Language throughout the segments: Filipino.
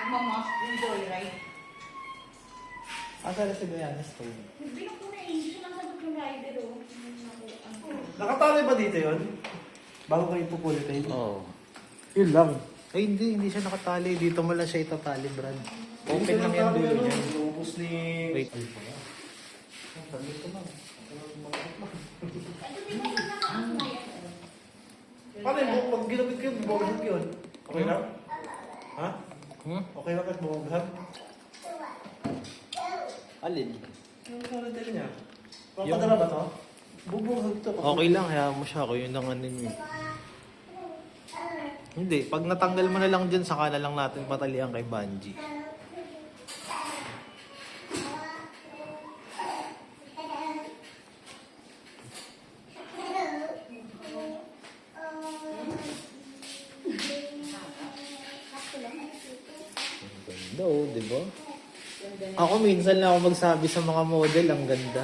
Mama, yung joyride. Asa na si Diana Stone? Bilang ko na eh. Siya lang sagot yung rider oh. Nakatali ba dito yun? Bago kayo pupulitin? Oo. Yun lang. Ay, hindi siya nakatali. Dito mo lang siya itatali, Brad. Open lang yung dulo niya. Lubos ni... Wait. Ay, pala. Ang tabi ko lang. Paano yung pag ginamit ko yung bumaghag yun? Okay lang? Ha? Okay lang kahit bumaghag? Alin? Yung kalendar niya. Papadala ba to? Bubughag to. Okay lang, hayaan mo siya. Ako yun ang ano niya. Hindi, pag natanggal mo na lang dyan, saka na lang natin patalian kay Banji. Ang ganda oh, di ba? Ako minsan lang ako magsabi sa mga model, ang ganda.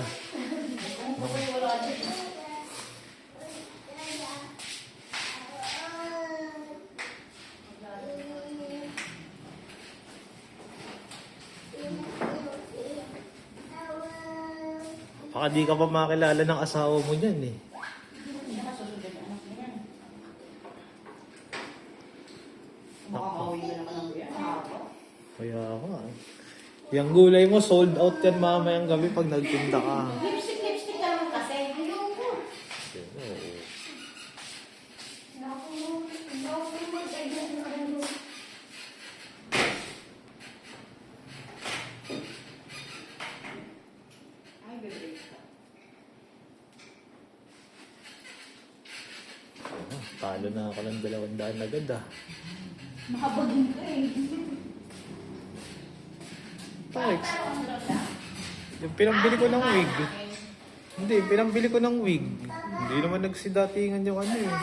Baka di ka pa makilala ng asawa mo niyan eh. Makakauwi na naman ang buya. Kaya ako yung gulay mo sold out yan mamayang gabi pag nagtinda ka. Lipstick ka naman kasi. Ayoko. Oo. Ay, bebe. Talo na ako ng 200 agad ah. Mahabagin ka eh. Thanks. Yung pinambili ko ng wig. Hindi, pinambili ko ng wig. Hindi naman nagsidatingan yung ano eh.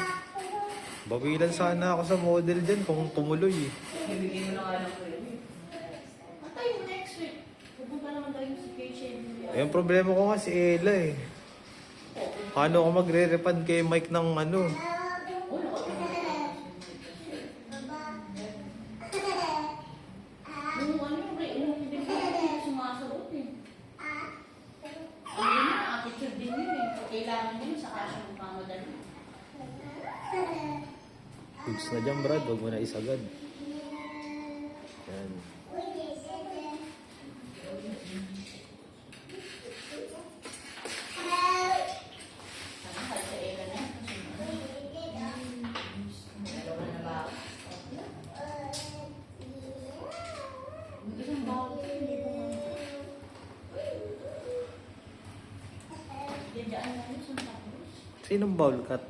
Bawilan sana ako sa model dyan kung tumuloy eh. Bibigyan mo na nga lang ko yun. Matay mo next week. Pupunta naman tayo sa kitchen. Yung problema ko nga si Ella eh. Paano ako magre-refund kay Mike ng ano? Yung ano yung hindi ko sumasagot eh. Ano yun, attitude din yun eh. Kailangan din sa kasya ng pamadali. Fix na dyan Brad, huwag mo na isagad. Yan. Sinong bowl cut?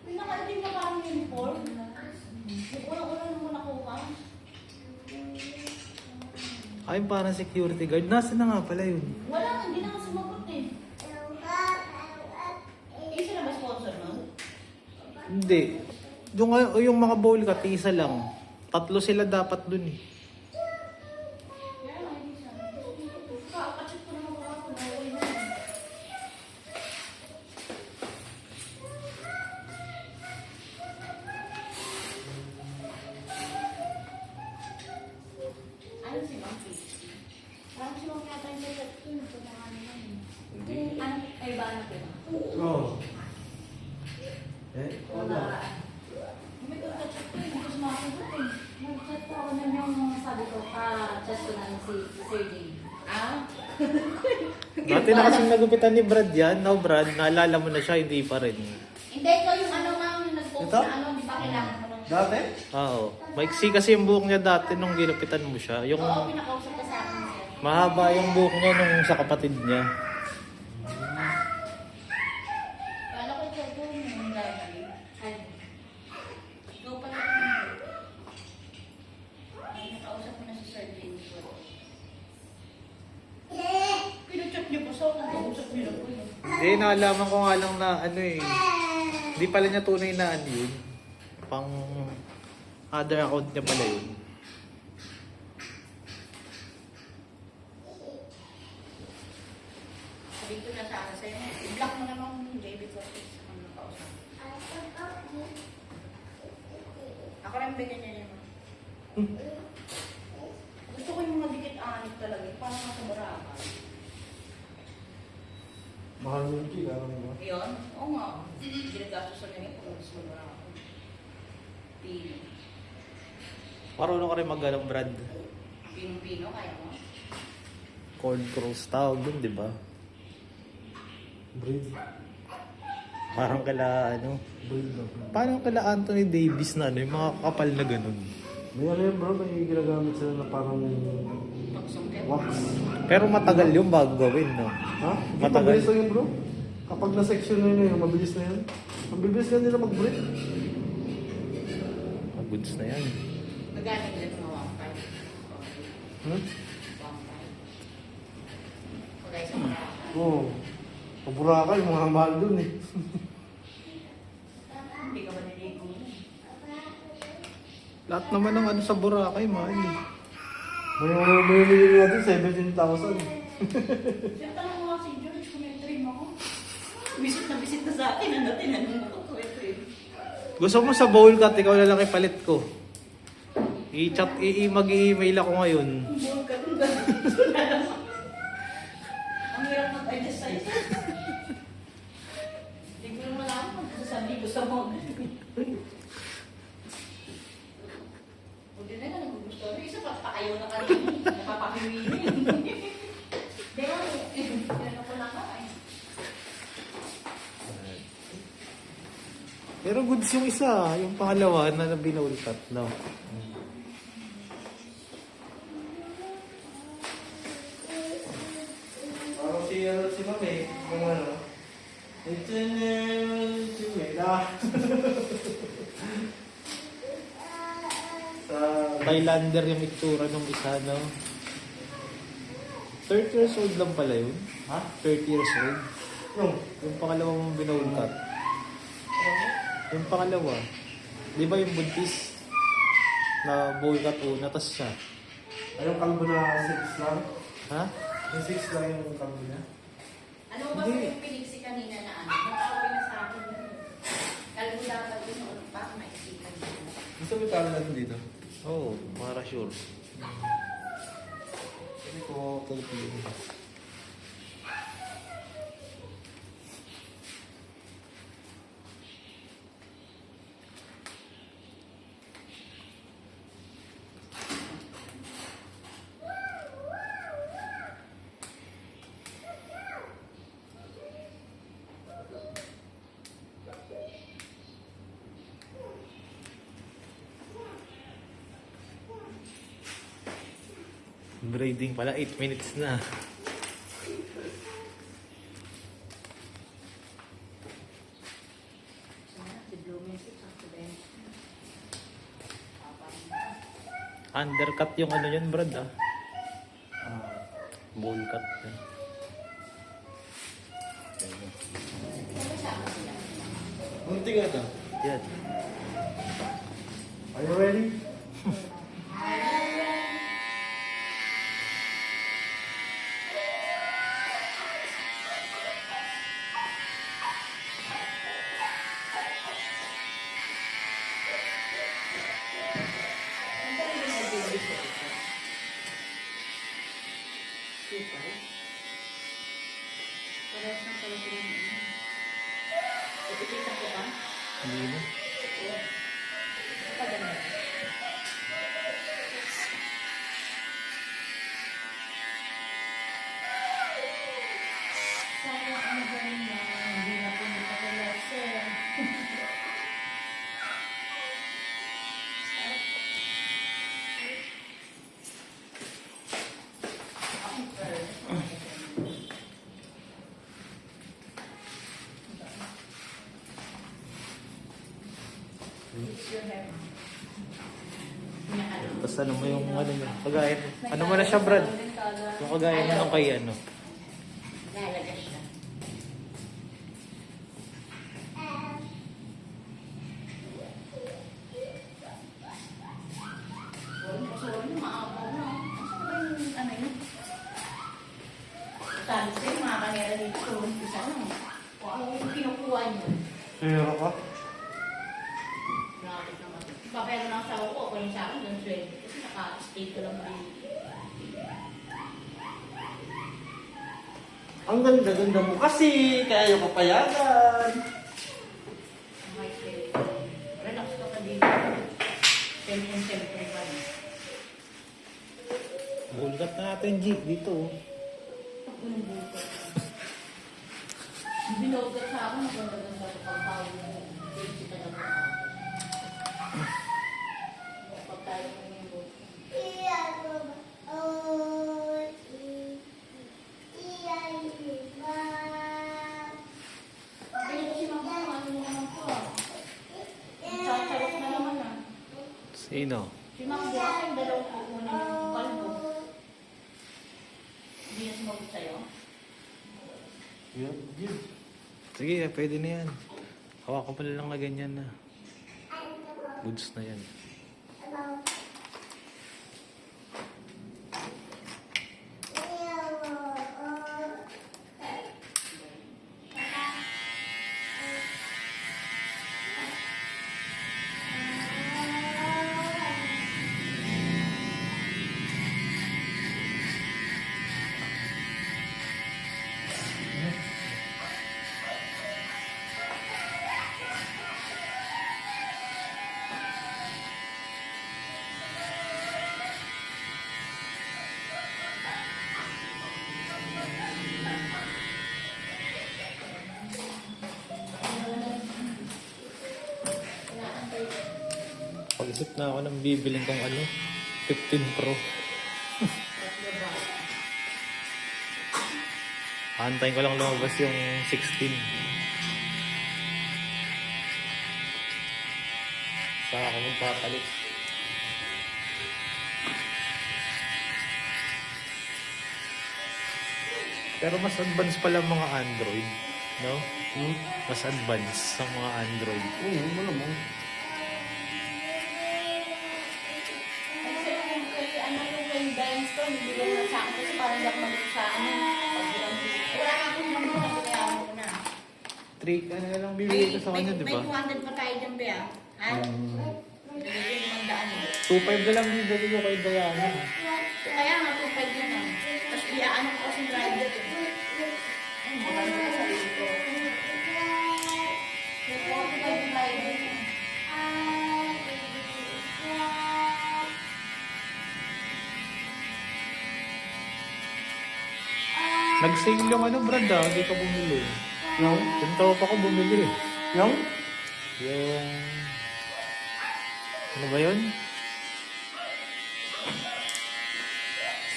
Pinakaitim na parang uniform. Unang-unang naman nakuha. Ay, parang security guard. Nasaan na nga pala yun? Wala, hindi na nga sumagot eh. Eh, sila ba sponsor nun? Hindi. Yung mga bowl cut, isa lang. 3 sila dapat dun eh. Kaya nga, hindi siya. Kakacheck ko naman baka ako na uwi na. Ano si Ma'am Christy? Parang si Ma'am yata yung sa team. Ito na ano yun. Hindi. Ano? Ay ba na ba? Oo. Eh, wala. May kakacheck ko eh. Hindi ko sumasagot eh. Nag-chat ko ako nun yung sabi ko, chat ko na si Sir Jay. Ah? Dati na kasing nagupitan ni Brad yan. Now Brad, naalala mo na siya, hindi pa rin. Hindi ko yung ano ma'am, yung nag-post Ito? na ano, di ba kailangan mo lang. Dati? Oo. Maiksi kasi yung buhok niya dati nung ginupitan mo siya. Yung Oo, pinakausap ka sa akin sir. mahaba yung buhok niya nung sa kapatid niya. Kala ko ikaw po yung library. Ay, ikaw pala yung ay, nakausap ko na si Sir James. Pinachat niyo po sa akin, nakausap niyo na po yun. Hindi, naalaman ko nga lang na ano eh. Hindi pala niya tunay na ano yun. Pang other account niya pala yun. Sabi ko na sa akin sa'yo, i-block mo naman yung JB Cortez kung nakausap. Ako rin bigyan niya naman. namin yung kila. Yun? Oo nga. Ginagastos sa ganyan kung gusto mo na ako. Pino. Marunong ka rin mag-alam, Brad. Pino-pino, kaya mo? Corn cross tawag dun, di ba? Breed. Parang kala, ano, Breed na. parang kala Anthony Davis na, ano, yung mga kapal na ganun. May ano yun bro, may ginagamit sila na parang Pagsungkit. wax. Pero matagal yung bago gawin, no? Ha? Hindi, Matagal. mabilis lang yun bro. Kapag na-section na yun, mabilis na yun. Ang bibilis nga nila mag-breed. Goods na yan. Nagaling din mga 1.5. Hmm? 1.5. Okay, sa mga. Oo. Paburaka yung mga mahal dun eh. Hindi ka ba niligo mo? Lahat naman ng ano sa Boracay, mahal eh. May nilili natin 17,000. Siya tanong mo si George kung may trim ako. Visit na sa akin. Ano, tinanong mo kung may trim. Gusto mo sa bowl cut, ikaw na lang ipalit ko. Mag-i-email ako ngayon. Buong ka dun ba? Ang hirap mag-adjust sa'yo. Hindi ko naman alam kung sasabi ko sa mga. Hindi na nga nagugustuhan. May isa pa ayaw na kanina. Napapakiwili. Hindi nga, ano ko lang ka eh. Pero goods yung isa, yung pangalawa na binowl cut, no? Parang si Mami, yung ano. Ito na si Mela. Sa... Thailander yung itsura ng isa, no? 30 years old lang pala yun. Ha? 30 years old. Yung? Yung pangalawa mong binowl cut. Yung pangalawa, di ba yung buntis na bowl cut una, tas siya? Ay, yung kalbo na 6 lang. Ha? Yung 6 lang yung kalbo niya. Ano ba sa yung piniksi kanina na ano? Nag-away na sa akin. Kalbo dapat yung ulo pa, maisipan ko. Gusto mo talo natin dito? Oo, para sure. Sabi ko, Filipino. Braiding pala, 8 minutes na. Si Blooming si Saksuben. Undercut yung ano yun, Brad, ah. Ah, Bowl cut. Yan. Kasama sila. munti ka ito. Yan. Are you ready? Ang dali na nag-baby ko. Super. Parehas ng pala sila ng ano. Ipikita ko ba? Hindi na. Paganda. Sayang ang galing na hindi na pumunta kay Lester. It's your hair. Tapos ano mo yung ano mo, kagaya. Ano mo na siya, Brad? Yung kagaya na nung kay ano. Nalaga siya. Sorry, maapaw na. Asa ba yung ano yun? Sabi sa'yo, mga kamera dito sa umpisa lang. Kung ano yung kinukuha niyo. Pero ka? Grabe naman. Papel na sa ako, okay yung sa akin, yung 20. Kasi naka-stay ko lang rin. Ang ganda-ganda mo kasi, kaya ayaw papayagan. Okay, sige. Relax ka pa dito. Siyempre pa. Bulgat na natin, G. Dito. Binugat sa akin, maganda-ganda ko pagpawin mo. Hindi ka na ako. Pagkain mo yung buto. Pagkain si Mama, ano mo naman po ah. Sasarap na naman ah. Sino? Si Mama, buwakin, dalaw po muna yung kalbo. Hindi na sumagot sa'yo. Yun, yun. Sige, pwede na yan. Hawakan mo na lang na ganyan na. Goods na yan. Pag-isip na ako ng bibiling kong 15 Pro. Antayin ko lang lumabas yung 16. Saka ako magpapalit. Pero mas advanced pala mga Android, no? Mas advanced sa mga Android. Malamang. Ano yung kay Dance ko, hindi ko na sa akin kasi parang hindi ako mag sa ano. Wala na akong number na kaya mo na. 3, ano na lang bibili ko sa kanya, di May ba? 200 pa tayo dyan, Bea. Ha? Bibigyan mo ang daan eh. 2.5 na lang bibili ko kay Diana. Kaya nga, 2.5 na lang. Tapos biyaan ko kasi rider eh. Ay, maganda na sa dito. May 45 yung rider eh. Nag-sale yung Brad hindi ka bumili. Yung? Yung tropa ko bumili. Yung? Yung... Ano ba yun?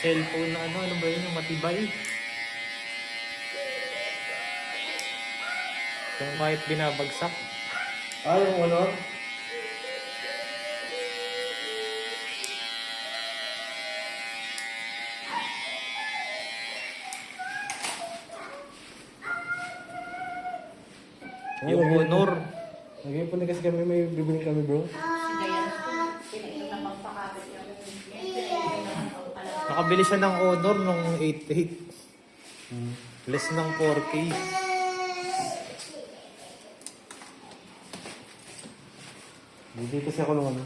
Cellphone na ano ba yun? Yung matibay. Yung kahit binabagsak. Yung ano? Yung Honor. Nag-iipon na kasi kami, may bibiling kami bro. Si Dayan, pinainom na pagpakapit yung pinainom na pagpalala. Nakabili siya ng Honor nung 88. Less ng 4K. Bibili kasi ako ng ano.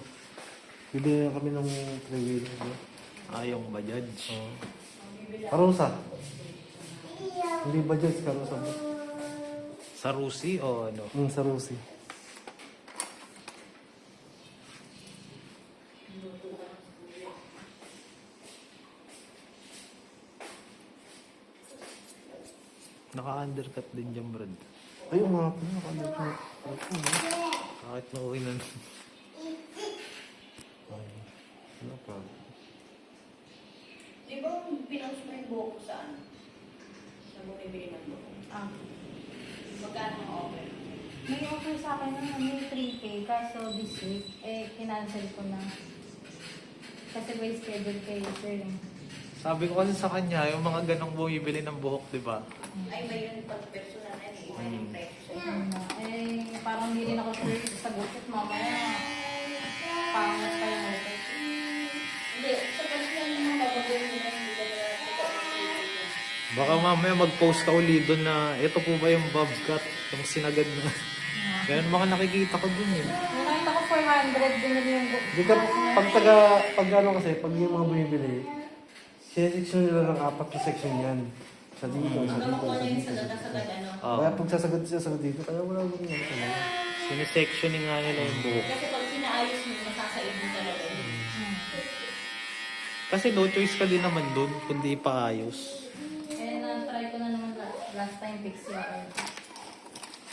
Bibili na kami ng 3-wheeler bro. Yung Bajaj. Karusa. Hindi ba dyan sa karusa bro? Sa Rusi o ano? Sa Rusi. Naka-undercut din dyan, Brad. Ay, yung mga pala. Nakandar ko. Kahit nauwi na. No problem. Di ba pinost mo yung buhok ko saan? Sa bumibili ng buhok? Magkano ang offer? May offer sa akin na may 3K, kaso this week, kinancel ko na. Kasi may schedule kay sir. Sabi ko kasi sa kanya, yung mga ganong bumibili ng buhok, di ba? Ay, may yun pag personal na eh. May yung presyo sa'yo. Parang hindi rin ako sure sa gupit mamaya. Pangas pa yung offer. Hindi, sa personal naman babagawin nila hindi ka na Baka mamaya mag-post ka uli doon na ito po ba yung bob cut, yung sinagad na. Ganun mga nakikita ko dun eh. Nakita ko 400 din yung gupit. Di ka, pag ano kasi, pag yung mga bumibili, sinesection nila ng 4 na section yan. Sa dito, sa Hanggang dito, makuha sa na yun dito. sa sagad, ano. Oo. Kaya pag sasagad dito, kaya wala mo rin ano talaga. Sinisectioning nga nila yung buhok. Kasi pag pinaayos mo, masasaid mo talaga yun. Kasi no choice ka din naman dun, kundi ipaayos. Eh, na-try ko na naman last time fix yung oil.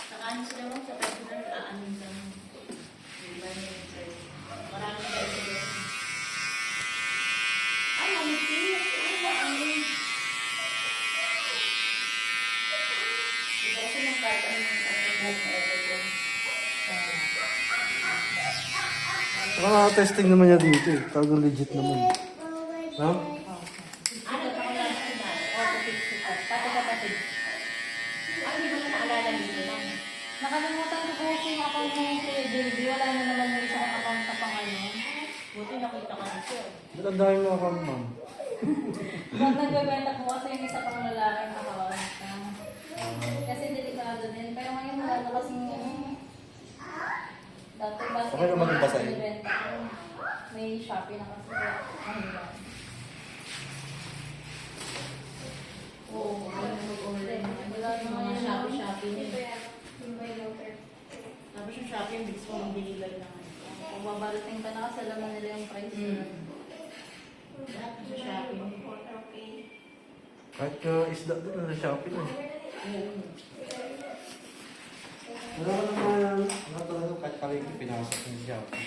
Saka ano sila mo sa personal, aanin sa mo. Diba yun, sir? Maraming guys sa doon. Ay, manipis! Ay, maangin! Diba kasi ng kahit anong buhok na ito doon. Testing naman niya dito eh. Talagang legit naman. Ha? Ano pa ko lang sa dati? Auto fix ito. Pati kapatid. Ay, hindi mo na naalala dito lang. Nakalimutan ko po yung account na yung kay Baby. Wala na naman yung isang account na pang ano. Buti nakita ka nito. Ba't ang dami mga account, ma'am? Pag nagbebenta po kasi yung isa pang lalaki na account. Kasi delikado din. Pero ngayon wala na kasing dati basket Okay naman yung basahin. binibenta ko. May Shopee na kasi. Mahirap. Oo, ano mag-order. Wala Yung naman mga yung Shopee niya. Tapos yung Shopee, yung bigs mo yung deliver na ngayon. Kung babarating ka na kasi alam na nila yung price. Lahat sa Shopee. Kahit isda doon na Shopee na. Wala ka naman. Wala talaga kahit kaliki pinasok ng Shopee.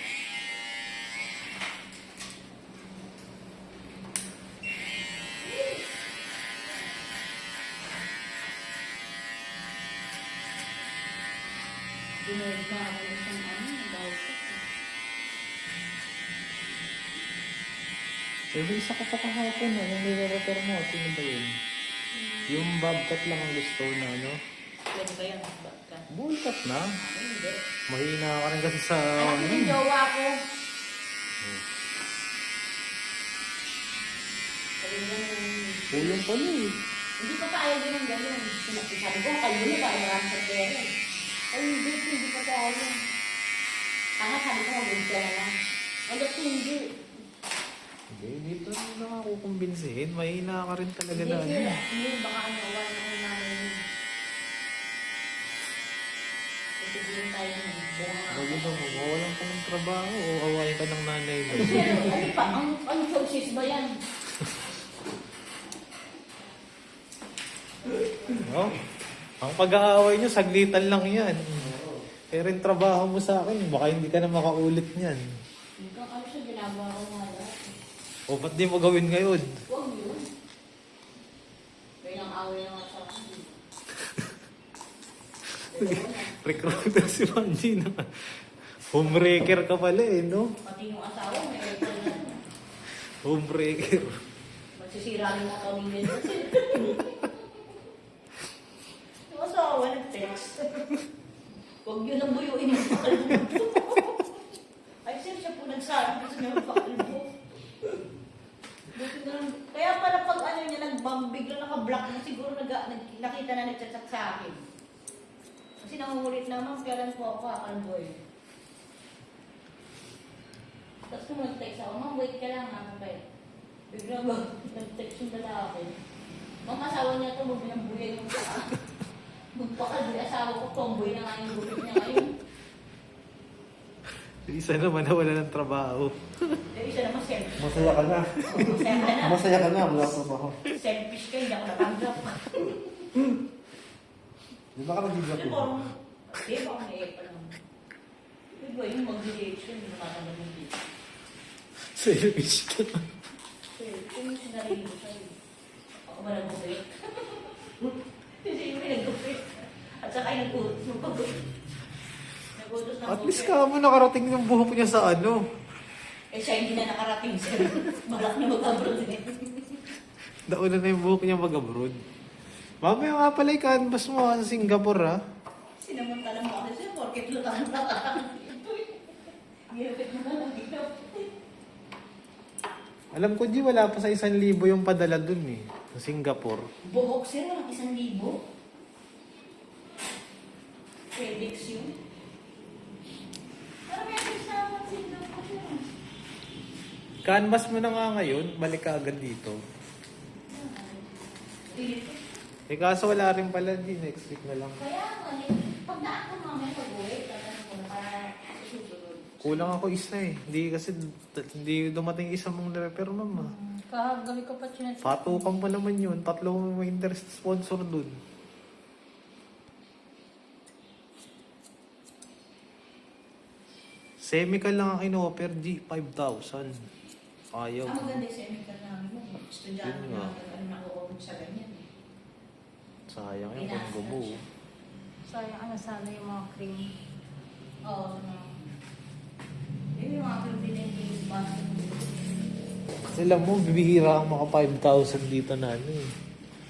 Dinerd na ako yung isang ano, bawal ko. Pero isa ka pa kahapon, ano nire-repair mo? Sino ba yun? Yung bobcat lang ang gusto na ano? Pwede ba yan? Ba't ka? Bullcat na. Ay, hindi. Mahina ka rin kasi sa... Anak ko yung jowa ko. Sabi niya nung... Kulang pala eh. Hindi pa tayo ganun ganun. Sabi ko, kayo mo ba? Marami sa pera. Ay, hindi pa tayo. Tanga, sabi ko, mag-uwi ka na lang. Hanggang hindi. Hindi pa rin na ako kumbinsihin. Mahina ka rin talaga na ano. Hindi, baka ano, wala na yung nanay mo. Kasi din tayo ng bunga. Bago ba, mawawalan ka ng trabaho o awayin ka ng nanay mo. Pero, ano pa, ang choices ba yan? No? Ang pag-aaway nyo, saglitan lang yan. Pero yung trabaho mo sa akin, baka hindi ka na makaulit niyan. Hanggang ano siya, ginagawa ko nga lahat. O ba't di mo gawin ngayon? Huwag yun. Kaya lang away na nga sa akin. Recruiter si Manji na. Homebreaker ka pala eh, no? Pati yung asawa, may aircon na. Homebreaker. Magsisira yung mga pamilya kasi. Yung asawa, nag-text. Huwag yun ang buyuin yung pakalbo. Ay, sir, siya po nagsabi gusto niya magpakalbo. Kaya pala pag ano niya, nag-bomb, bigla naka-block na siguro nakita na nagchat-chat sa akin. Kasi nangungulit naman, kailan po ako kakalbo eh. Tapos kung nag-text ako, ma'am, wait ka lang ha, kapay. Bigla ba, nag-text yung lalaki. Ma'am, asawa niya ito, binambuya yung sa magpakalbo, asawa ko, tomboy na nga yung gupit niya ngayon. Isa naman nawala ng trabaho. Yung isa naman selfish. Masaya ka na. Masaya ka na. Masaya ka na. Wala pa ako. Selfish ka, hindi ako natanggap. Di ba ka nag-drop Di yun? ba, di ba ako naiyak pa lang. Di ba, yung mag-DH ka, hindi nakatanggap ng dito. Selfish ka. Kasi, kung yung sinarili mo sa'yo, ako ba nag-gupit? Kasi yung may nag-gupit. At saka yung nag-utos mo pag-gupit. Nag-utos ng At least gupit. ka mo nakarating yung buhok niya sa ano. Eh, siya hindi na nakarating sir. Balak na mag-abroad eh. Nauna na yung buhok niya mag-abroad. Mamaya nga pala yung canvas mo sa Singapore ha. Sinamantala mo kasi siya, porket lutang na ito eh. Gilapit mo na lang dito. Alam ko di wala pa sa 1,000 yung padala dun eh. Sa Singapore. Buhok sir, walang 1,000. Felix yun. Parang may kasama sila ko siya. Canvas mo na nga ngayon, balik ka agad dito. Dito. Eh kaso wala rin pala, di next week na lang. Kaya nga, pag daan ko mamaya pag-uwi, tatanong ko na para isusunod. Kulang ako isa eh. Hindi kasi, hindi dumating isa mong nirepair, mama. Kahagabi ko pa chinat. Patukan pa naman yun. 3 may interest sponsor dun. Semical lang ang in-offer, G, 5,000. Ayaw. Ang maganda yung semical namin mo. Estudyante Yun nga. na ano nakukulog sa ganyan. Sayang yung pag-gubo. Sayang ano sana yung mga cream. Oo. Yun yung mga pinipili yung basa. Sila mo, bibihira ang mga 5,000 dito na ano eh.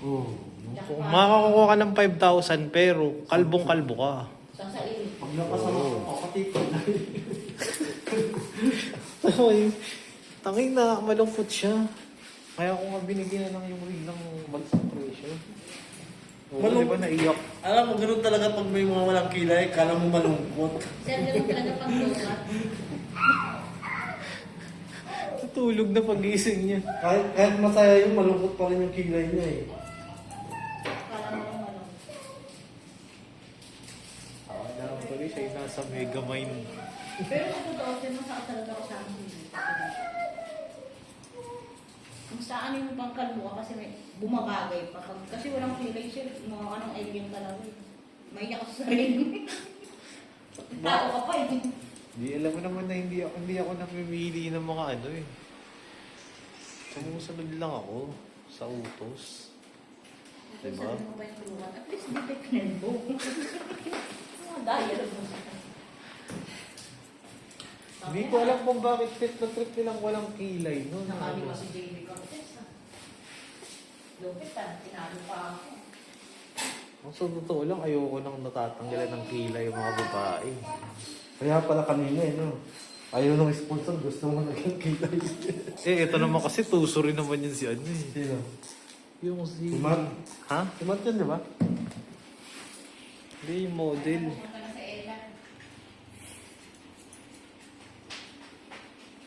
Oo. Kung makakukuha ka ng 5,000 pero kalbong-kalbo ka. Sa ilip. Pag nakasama Oo. ko, kapatid na. Tangin na, malungkot siya. Kaya ako nga binigyan na lang yung rig ng balsang presyo. Oo, di ba naiyak? Alam mo, ganun talaga pag may mga walang kilay, kala mo malungkot. Sir, ganun talaga pag lumat. Tutulog na pag-gising niya. Kahit masaya yung malungkot pa rin yung kilay niya eh. Kala mo lang ano. Alam ko rin siya yung nasa Megamind. Pero sa totoo, sinasaka talaga ako sa akin. Kung saan yung pangkalbo ka kasi may bumabagay pa. Kasi walang kilay sir, mga anong alien talaga eh. May ka sa sarili. Tao ka pa eh. Di alam mo naman na hindi ako napimili ng mga ano eh. Sumusunod lang ako sa utos. Diba? Sabi mo ba yung tulungan? At least di tayo pinelbo. Mga dialogue mo sa akin. Hindi ko alam kung bakit trip na trip nilang walang kilay no. Nakali pa si JB Cortez ha. Lupit ha, tinalo pa ako. Ang sa totoo lang, ayoko nang natatanggalan ng kilay yung mga babae. Kaya pala kanina eh, no? Ayaw nung sponsor, gusto mo naging kilay. Eh, ito naman kasi tuso rin naman yun si ano eh. Sino? Yung si... Si Matt. Ha? Si Matt yun, di ba? Hindi, yung model. Pumunta na sa Ella.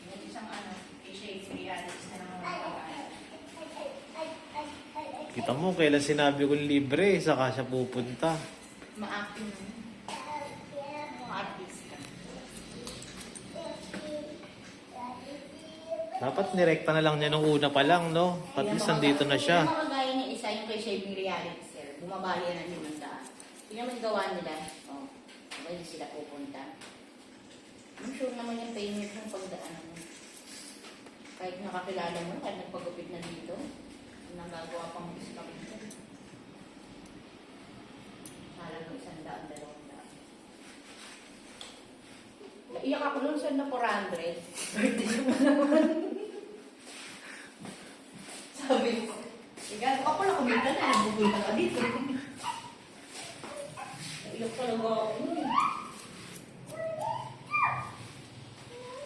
Yung isang ano, i-shake reality na naman mga babae. Kita mo, kailan sinabi kong libre, saka siya pupunta. Ma-acting na. Mga artista. Dapat nirekta na lang niya nung una pa lang, no? At least nandito na siya. Yung mga gaya niya isa, yung kay Shaving Reality, sir. Bumabali na ng 500. Tingnan mo yung gawa nila. Oh, hindi sila pupunta. I'm sure naman yung payment ng pagdaan mo. Kahit nakakilala mo, kahit nagpagupit na dito, nagagawa pang discount dito. Halagang 100, 200. Iyak ako nun sa na 400. Birthday ko pa naman. Sabi ko, ikaw ako pala kumita na, nagbubulta ka dito. Iyak talaga ako nun eh.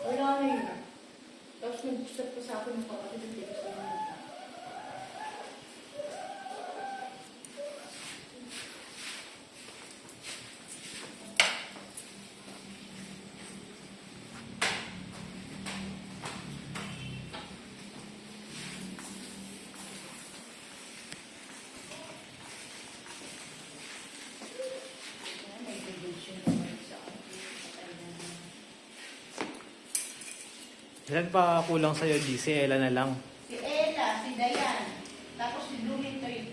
Wala na yun. Tapos nag-start pa sa akin ng kapatid, hindi ko sa mga. May graduation naman sa akin. Ilan pa kulang sa'yo, G? Si Ella na lang. Si Ella, si Dayan, tapos si Blumentoy.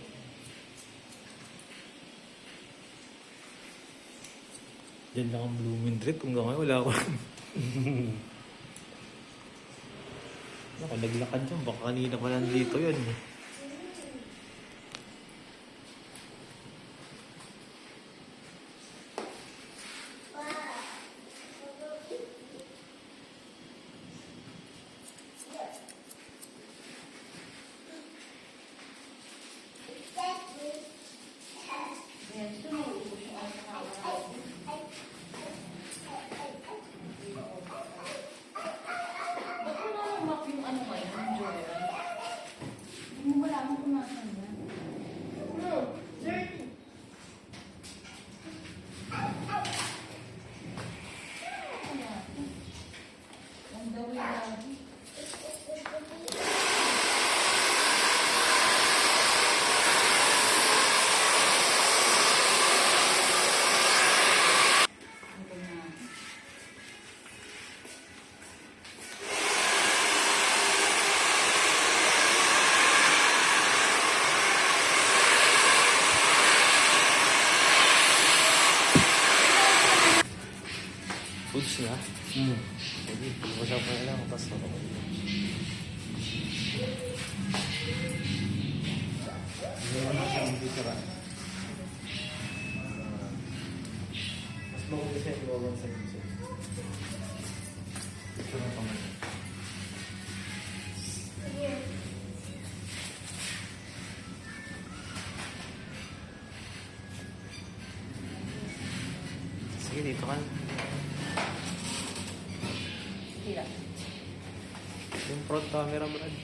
Diyan lang ang Blooming Trip. Hanggang ngayon, wala ko. Ako, naglakad yun. Baka kanina pa nandito yun. Yan, gusto mo ubus yung ano sa kawan. Ba't mo na map yung ano ngayon, yung Jordan? Hindi naman siya hindi sara. Mas mauli siya yung bawang sa gusto. Ito na pa man. Sige, dito ka. Sila. Yung front camera, Brad.